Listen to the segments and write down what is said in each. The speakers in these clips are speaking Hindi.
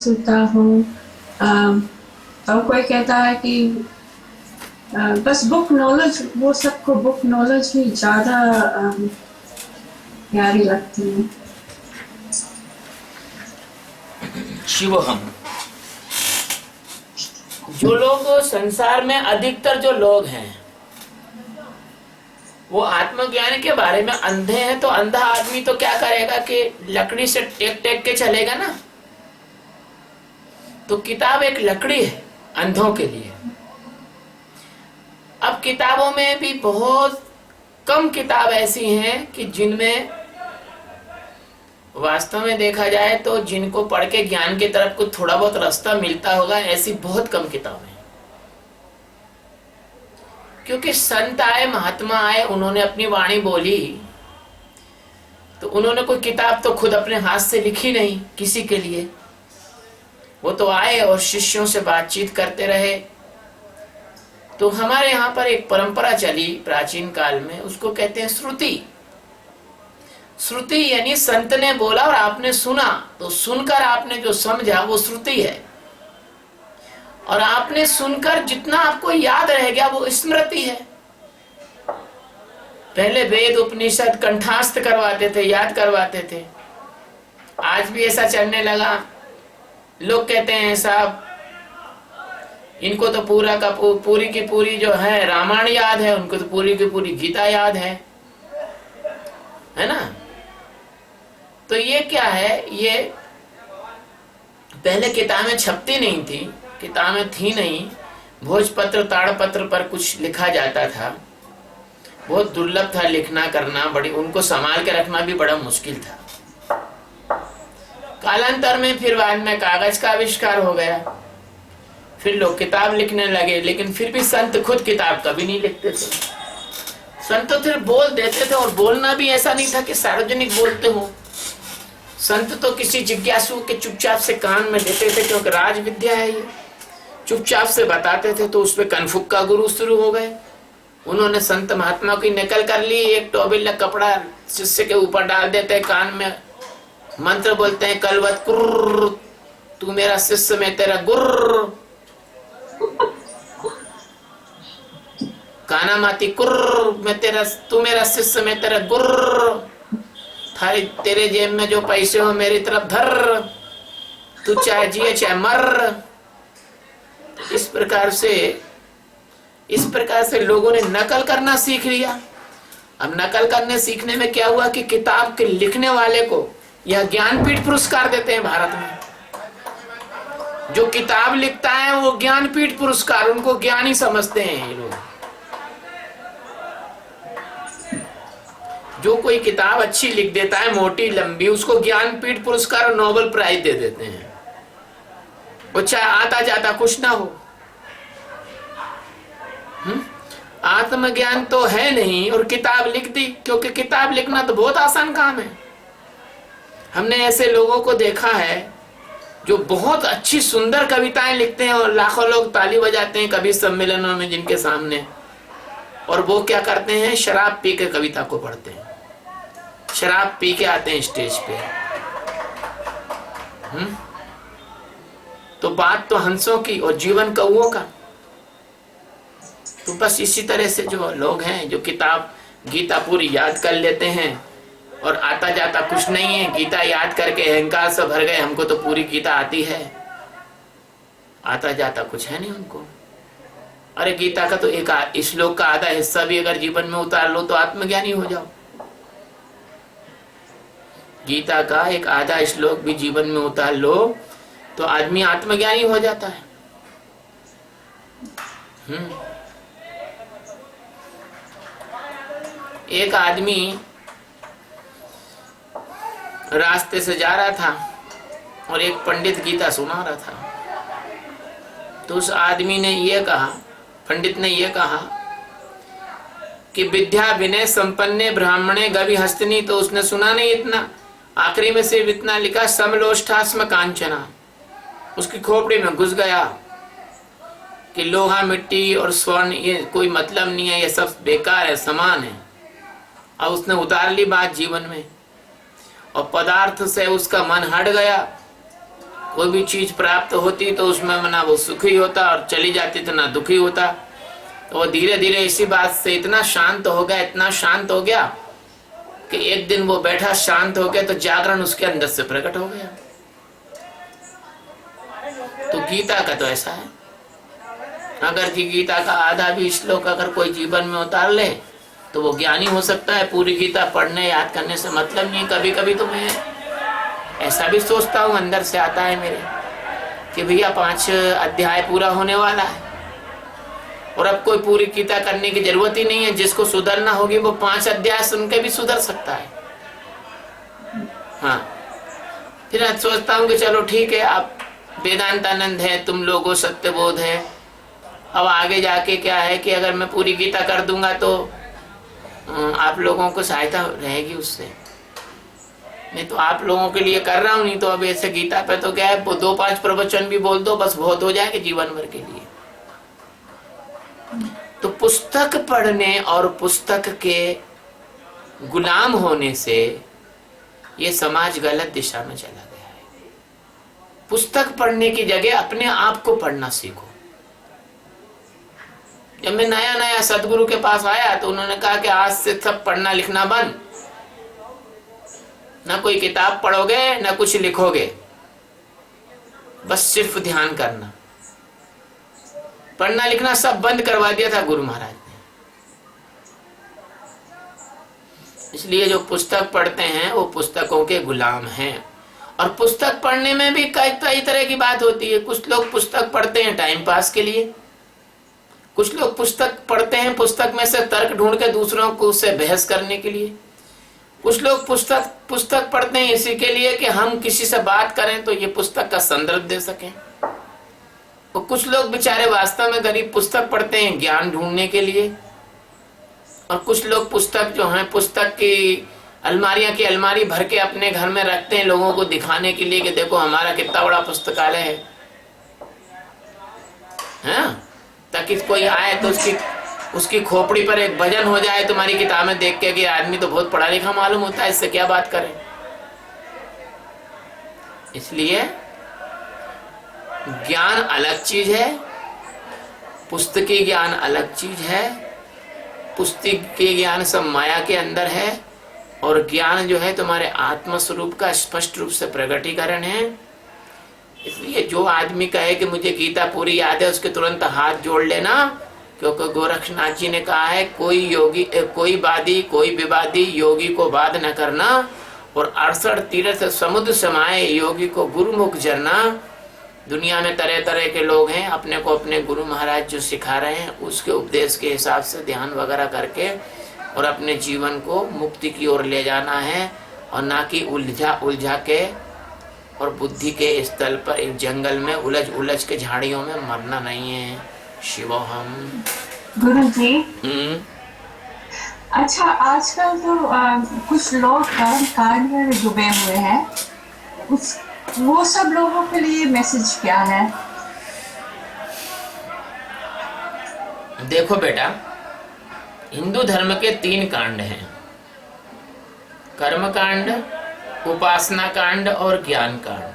सुनता हूँ। और कोई कहता है कि बस बुक नॉलेज, वो सबको बुक नॉलेज ही ज़्यादा प्यारी लगती है। शिवहम। जो लोग संसार में अधिकतर जो लोग हैं वो आत्मज्ञान के बारे में अंधे हैं। तो अंधा आदमी तो क्या करेगा कि लकड़ी से टेक टेक के चलेगा ना। तो किताब एक लकड़ी है अंधों के लिए। अब किताबों में भी बहुत कम किताब ऐसी हैं कि जिनमें वास्तव में देखा जाए तो जिनको पढ़ के ज्ञान की तरफ कुछ थोड़ा बहुत रास्ता मिलता होगा, ऐसी बहुत कम किताबें हैं। क्योंकि संत आए, महात्मा आए, उन्होंने अपनी वाणी बोली, तो उन्होंने कोई किताब तो खुद अपने हाथ से लिखी नहीं किसी के लिए। वो तो आए और शिष्यों से बातचीत करते रहे। तो हमारे यहाँ पर एक परंपरा चली प्राचीन काल में, उसको कहते हैं श्रुति। श्रुति यानी संत ने बोला और आपने सुना, तो सुनकर आपने जो समझा वो श्रुति है। और आपने सुनकर जितना आपको याद रह गया वो स्मृति है। पहले वेद उपनिषद कंठस्थ करवाते थे, याद करवाते थे। आज भी ऐसा चलने लगा। लोग कहते हैं साहब इनको तो पूरा का पूरी की पूरी जो है रामायण याद है, उनको तो पूरी की पूरी गीता याद है ना। तो ये क्या है, ये पहले किताबें छपती नहीं थी, किताबें थी नहीं। भोजपत्र ताड़पत्र पर कुछ लिखा जाता था, बहुत दुर्लभ था लिखना करना, बड़ी उनको संभाल के रखना भी बड़ा मुश्किल था। कालांतर में फिर बाद में कागज का आविष्कार हो गया, फिर लोग किताब लिखने लगे। लेकिन फिर भी संत खुद किताब कभी नहीं लिखते थे। संत तो सिर्फ बोल देते थे, और बोलना भी ऐसा नहीं था कि सार्वजनिक बोलते हो। संत तो किसी जिज्ञासु के चुपचाप से कान में देते थे, क्योंकि राज विद्या है ये। चुपचाप से बताते थे, तो उसमें कनफुक्का गुरु शुरू हो गए। उन्होंने संत महात्मा की नकल कर ली। एक टॉवेल कपड़ा शिष्य के ऊपर डाल देते हैं, कान में मंत्र बोलते हैं, कलवत कुर्र, तू मेरा शिष्य मैं तेरा गुर्र, काना माती कुर्र, मैं तेरा, तू मेरा शिष्य मैं तेरा गुर्र, थारी तेरे जेब में जो पैसे हो मेरी तरफ धर, तू चाहे जिए चाहे मर। इस प्रकार से लोगों ने नकल करना सीख लिया। अब नकल करने सीखने में क्या हुआ कि किताब के लिखने वाले को यह ज्ञानपीठ पुरस्कार देते हैं भारत में। जो किताब लिखता है वो ज्ञानपीठ पुरस्कार, उनको ज्ञानी समझते हैं ये लोग। जो कोई किताब अच्छी लिख देता है मोटी लंबी, उसको ज्ञानपीठ पुरस्कार और नोबेल प्राइज दे देते हैं, वो चाहे आता जाता कुछ ना हो। आत्मज्ञान तो है नहीं और किताब लिख दी, क्योंकि किताब लिखना तो बहुत आसान काम है। हमने ऐसे लोगों को देखा है जो बहुत अच्छी सुंदर कविताएं लिखते हैं और लाखों लोग ताली बजाते हैं कवि सम्मेलनों में जिनके सामने, और वो क्या करते हैं, शराब पी के कविता को पढ़ते हैं, शराब पी के आते हैं स्टेज पे। तो बात तो हंसों की और जीवन कौओं का। तो बस इसी तरह से जो लोग हैं, जो किताब गीता पूरी याद कर लेते हैं और आता जाता कुछ नहीं है, गीता याद करके अहंकार से भर गए, हमको तो पूरी गीता आती है, आता जाता कुछ है नहीं उनको। अरे गीता का तो एक श्लोक का आधा हिस्सा भी अगर जीवन में उतार लो तो आत्मज्ञानी हो जाओ। गीता का एक आधा श्लोक भी जीवन में उतार लो तो आदमी आत्मज्ञानी हो जाता है। एक आदमी रास्ते से जा रहा था और एक पंडित गीता सुना रहा था। तो उस आदमी ने ये कहा, पंडित ने ये कहा कि विद्या विनय संपन्ने ब्राह्मणे गवि हस्तिनी। तो उसने सुना नहीं इतना, आखिरी में सिर्फ इतना लिखा, समलोष्ठास्म कांचना। उसकी खोपड़ी में घुस गया कि लोहा मिट्टी और स्वर्ण ये कोई मतलब नहीं है, ये सब बेकार है, समान है। अब उसने उतार ली बात जीवन में और पदार्थ से उसका मन हट गया कोई भी चीज प्राप्त होती तो उसमें ना वो सुखी होता और चली जाती तो ना दुखी होता। तो वो धीरे धीरे इसी बात से इतना शांत हो गया, इतना शांत हो गया कि एक दिन वो बैठा शांत हो गया तो जागरण उसके अंदर से प्रकट हो गया। तो गीता का तो ऐसा है, अगर कि गीता का आधा भी श्लोक अगर कोई जीवन में उतार ले तो वो ज्ञानी हो सकता है। पूरी गीता पढ़ने याद करने से मतलब नहीं। कभी कभी तो मैं ऐसा भी सोचता हूँ, अंदर से आता है मेरे कि भैया 5 अध्याय पूरा होने वाला है और अब कोई पूरी गीता करने की जरूरत ही नहीं है। जिसको सुधरना होगी वो 5 अध्याय सुन के भी सुधर सकता है। हाँ, फिर आज सोचता हूँ कि चलो ठीक है, आप वेदांतानंद है, तुम लोगों सत्यबोध है, अब आगे जाके क्या है कि अगर मैं पूरी गीता कर दूंगा तो आप लोगों को सहायता रहेगी उससे। नहीं तो आप लोगों के लिए कर रहा हूँ, नहीं तो अब ऐसे गीता पे तो क्या है, 2-5 प्रवचन भी बोल दो बस बहुत हो जाएगा जीवन भर के लिए। तो पुस्तक पढ़ने और पुस्तक के गुलाम होने से ये समाज गलत दिशा में चला गया है। पुस्तक पढ़ने की जगह अपने आप को पढ़ना सीखो। जब मैं नया नया सदगुरु के पास आया तो उन्होंने कहा कि आज से सब पढ़ना लिखना बंद, ना कोई किताब पढ़ोगे ना कुछ लिखोगे, बस सिर्फ ध्यान करना। पढ़ना लिखना सब बंद करवा दिया था गुरु महाराज ने। इसलिए जो पुस्तक पढ़ते हैं वो पुस्तकों के गुलाम हैं। और पुस्तक पढ़ने में भी कई तरह की बात होती है। कुछ लोग पुस्तक पढ़ते हैं टाइम पास के लिए, कुछ लोग पुस्तक पढ़ते हैं पुस्तक में से तर्क ढूंढ के दूसरों को उससे बहस करने के लिए, कुछ लोग पुस्तक पढ़ते हैं इसी के लिए कि हम किसी से बात करें तो ये पुस्तक का संदर्भ दे सकें। और कुछ लोग बेचारे वास्तव में गरीब पुस्तक पढ़ते हैं ज्ञान ढूंढने के लिए। और कुछ लोग पुस्तक जो हैं पुस्तक की अलमारियां की अलमारी भर के अपने घर में रखते हैं लोगों को दिखाने के लिए कि देखो हमारा कितना बड़ा पुस्तकालय है, हाँ? ताकि कोई आए तो उसकी खोपड़ी पर एक भजन हो जाए तुम्हारी किताबें देख के कि आदमी तो बहुत पढ़ा लिखा मालूम होता है, इससे क्या बात करें। इसलिए ज्ञान अलग चीज है, पुस्तकी ज्ञान अलग चीज है। पुस्तकी ज्ञान सब माया के अंदर है और ज्ञान जो है तुम्हारे आत्म स्वरूप का स्पष्ट रूप से प्रकटीकरण है। इसलिए जो आदमी कहे कि मुझे गीता पूरी याद है उसके तुरंत हाथ जोड़ लेना, क्योंकि गोरखनाथ जी ने कहा है कोई योगी कोई वादी कोई विवादी योगी को बाध न करना और 68 तीर्थ समुद्र समाये योगी को गुरुमुख झरना। दुनिया में तरह तरह के लोग हैं, अपने को अपने गुरु महाराज जो सिखा रहे हैं उसके उपदेश के हिसाब से ध्यान वगैरह करके और अपने जीवन को मुक्ति की ओर ले जाना है और ना कि उलझा के और बुद्धि के स्थल पर एक जंगल में उलझ के झाड़ियों में मरना नहीं है। शिवोहम। गुरु जी, अच्छा आजकल तो कुछ लोग कर्म कांड में डूबे हुए हैं, वो सब लोगों के लिए मैसेज क्या है? देखो बेटा, हिंदू धर्म के 3 कांड हैं, कर्म कांड, उपासना कांड और ज्ञान कांड।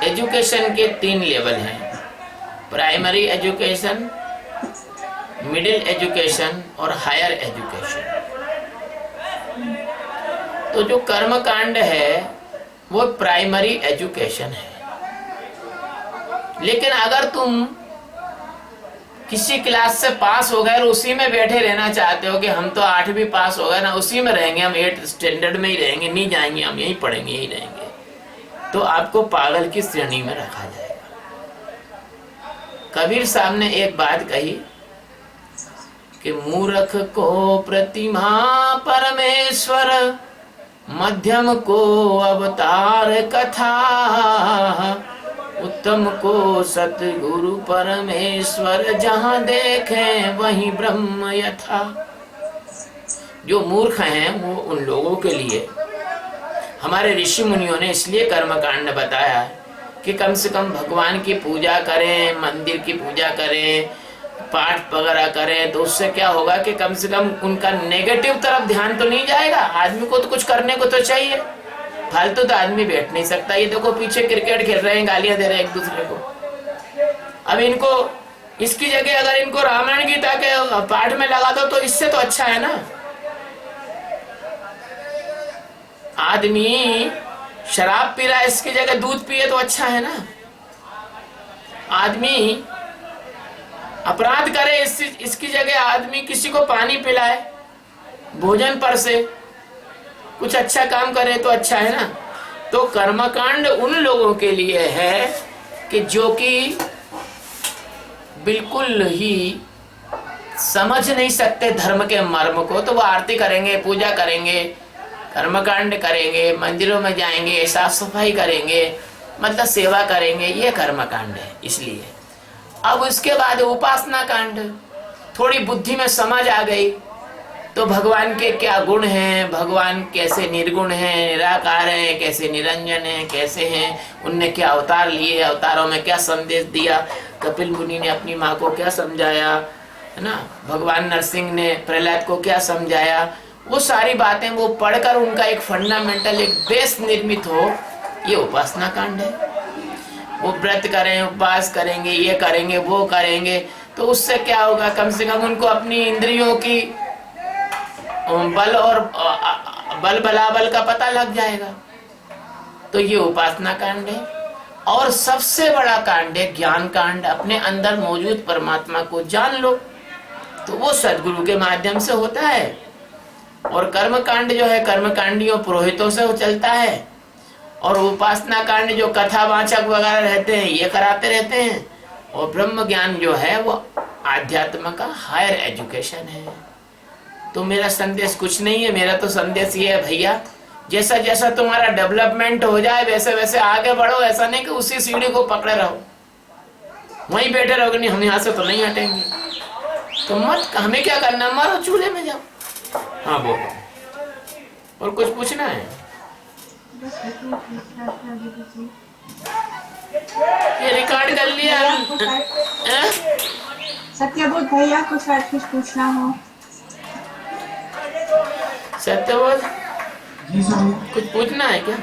एजुकेशन के 3 लेवल हैं, प्राइमरी एजुकेशन, मिडिल एजुकेशन और हायर एजुकेशन। तो जो कर्म कांड है वो प्राइमरी एजुकेशन है। लेकिन अगर तुम किसी क्लास से पास हो गए और उसी में बैठे रहना चाहते हो कि हम तो 8वीं पास हो गए ना, उसी में रहेंगे, हम 8th स्टैंडर्ड में ही रहेंगे, नहीं जाएंगे, हम यहीं पढ़ेंगे, यहीं रहेंगे, तो आपको पागल की श्रेणी में रखा जाएगा। कबीर साहब ने एक बात कही कि मूर्ख को प्रतिमा परमेश्वर, मध्यम को अवतार कथा, उत्तम को सतगुरु परमेश्वर, जहां देखें वहीं ब्रह्म यथा। जो मूर्ख हैं वो उन लोगों के लिए हमारे ऋषि मुनियों ने इसलिए कर्मकांड बताया कि कम से कम भगवान की पूजा करें, मंदिर की पूजा करें, पाठ वगैरह करें, तो उससे क्या होगा कि कम से कम उनका नेगेटिव तरफ ध्यान तो नहीं जाएगा। आदमी को तो कुछ करने को तो चाहिए, फालतू तो आदमी बैठ नहीं सकता। ये देखो पीछे क्रिकेट खेल रहे हैं, गालियां दे रहे हैं एक दूसरे को। अब इनको इसकी जगह अगर इनको रामायण गीता के पाठ में लगा दो तो इससे तो अच्छा है ना। आदमी शराब पी रहा है, इसकी जगह दूध पिए तो अच्छा है ना। आदमी अपराध करे, इसकी जगह आदमी किसी को पानी पिलाए, भोजन पर से कुछ अच्छा काम करे तो अच्छा है ना। तो कर्मकांड उन लोगों के लिए है कि जो कि बिल्कुल ही समझ नहीं सकते धर्म के मर्म को, तो वो आरती करेंगे, पूजा करेंगे, कर्मकांड करेंगे, मंदिरों में जाएंगे, साफ सफाई करेंगे, मतलब सेवा करेंगे, ये कर्मकांड है। इसलिए अब उसके बाद उपासना कांड, थोड़ी बुद्धि में समझ आ गई तो भगवान के क्या गुण हैं, भगवान कैसे निर्गुण हैं, निराकार हैं, कैसे निरंजन हैं, कैसे हैं, उनने क्या अवतार लिए, अवतारों में क्या संदेश दिया, कपिल मुनि ने अपनी माँ को क्या समझाया, है ना, भगवान नरसिंह ने प्रहलाद को क्या समझाया, वो सारी बातें वो पढ़कर उनका एक फंडामेंटल एक बेस निर्मित हो, ये उपासना कांड है। वो व्रत करें, उपवास करेंगे, ये करेंगे, वो करेंगे, तो उससे क्या होगा, कम से कम उनको अपनी इंद्रियों की बल और बलाबल का पता लग जाएगा। तो ये उपासना कांड है। और सबसे बड़ा कांड है ज्ञान कांड, अपने अंदर मौजूद परमात्मा को जान लो, तो वो सदगुरु के माध्यम से होता है। और कर्म कांड जो है कर्मकांडियों पुरोहितों से चलता है। और उपासना कांड जो कथावाचक वगैरह रहते हैं ये कराते रहते हैं। और ब्रह्म ज्ञान जो है वो आध्यात्म का हायर एजुकेशन है। तो मेरा संदेश कुछ नहीं है, मेरा तो संदेश ये है भैया, जैसा जैसा तुम्हारा डेवलपमेंट हो जाए वैसे वैसे आगे बढ़ो। ऐसा नहीं कि उसी सीढ़ी को पकड़े रहो, वहीं बैठे रहोगे, नहीं हम यहाँ से तो नहीं हटेंगे। तो मत, हमें क्या करना, मारो चूल्हे में जाओ। हाँ बोलो, और कुछ पूछना है? ये रिकॉर्ड कर लिया। सत्यबोध भैया को शायद कुछ पूछना हो। सत्यबोध कुछ पूछना है क्या?